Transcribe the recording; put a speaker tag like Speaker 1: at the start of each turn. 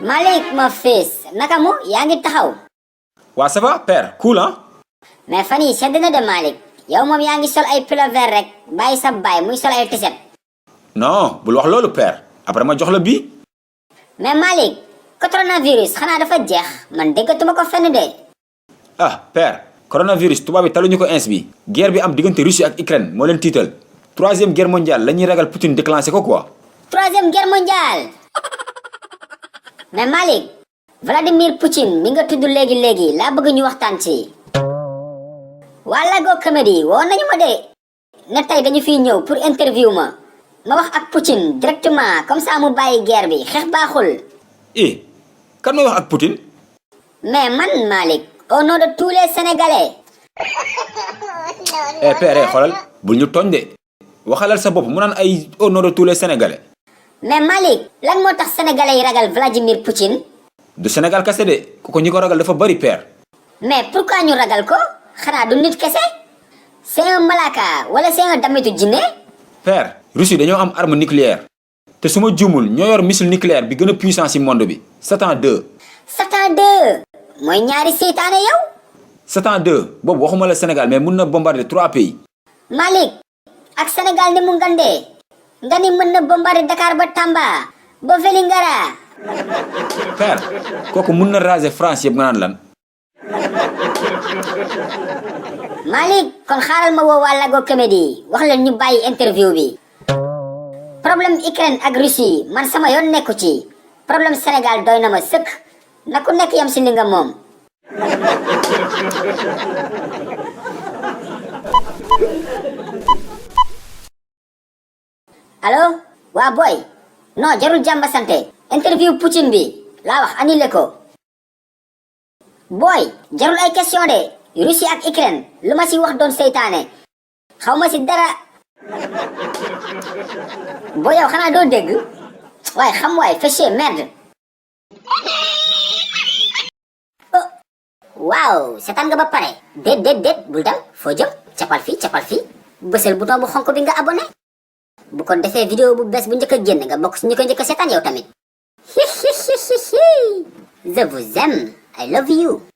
Speaker 1: Malik, mon fils, naka mu yaa ngi taxaw.
Speaker 2: waa ça va père cool hein.
Speaker 1: mais fan yii sedd na de Malik yow moom yaa ngi sol ay pull-over rek bàyyi sa baay muy sol ay t-shirt.
Speaker 2: non bul wax loolu père après ma jox la bii.
Speaker 1: mais Malik coronavirus xanaa dafa jeex man déggatuma ko fenn de.
Speaker 2: ah père coronavirus tubaab bi taluñu ko ins bi guerre bi am diggante Russie ak Ukraine moo leen tiital 3e guerre mondiale la ñuy ragal Poutine déclenché ko quoi.
Speaker 1: 3e guerre mondiale. mais Malik Vladimir Poutine mi nga tudd léegi laa bëgg ñu waxtaan ci. waa Lago Comedy woo nañu ma de ne tey dañu fiy ñëw pour interview ma wax ak Poutine directement comme ça mu bàyyi guerre bi xeex baaxul.
Speaker 2: kan mooy wax ak Poutine.
Speaker 1: mais man Malik au nom de tous les Sénégalais.
Speaker 2: père xoolal bul ñu tooñ de waxalal sa bopp mu naan ay au nom de tous les Sénégalais.
Speaker 1: mais Malik lan moo tax sénégalais yi ragal Vladimir Poutine.
Speaker 2: du Sénégal kese de ku ko ñi ko ragal dafa bari père.
Speaker 1: mais pourquoi ñu ragal ko xanaa du nit kese c'est un malaka wala c'est un damitu jinne.
Speaker 2: père Russie dañoo am arme nucléaire te su ma juumul ñoo yor missile nucléaire bi gën a puissant ci monde bi Satan 2.
Speaker 1: Satan 2 mooy ñaari seytaane yow.
Speaker 2: Satan 2 boobu waxuma la Sénégal mais mun na bombarder 3 pays.
Speaker 1: Malik ak Sénégal ni mu ngandee nga ni mën na bombarder Dakar ba Tamba ba Vélingara.
Speaker 2: père kooku mun na raser France yëpp nga naan lan.
Speaker 1: Malik kon xaaral ma woo waa Lago Comedy wax leen ñu bàyyi interview bi. problème Ukraine ak Russie man sama yoon nekku ci problème Sénégal doy na ma sëkk na ku nekk yam si li nga moom. allo waa boy non jarul jàmba sante interview Poutine bi laa wax annulé ko. boy jarul ay question de Russie ak Ukraine lu ma si wax doon seytaane xaw ma si dara. boy yow xanaa doo dégg waaye xam waay fâché merde. waaw seetaan nga ba pare déet bul dem foo jëm capal fii bësal bouton bu xonk bi nga abonné bu ko defee vidéo bu bees bu njëkk a génn nga bokk si ñu ko njëkk a seetaan yow tamit. je vous aime I love you.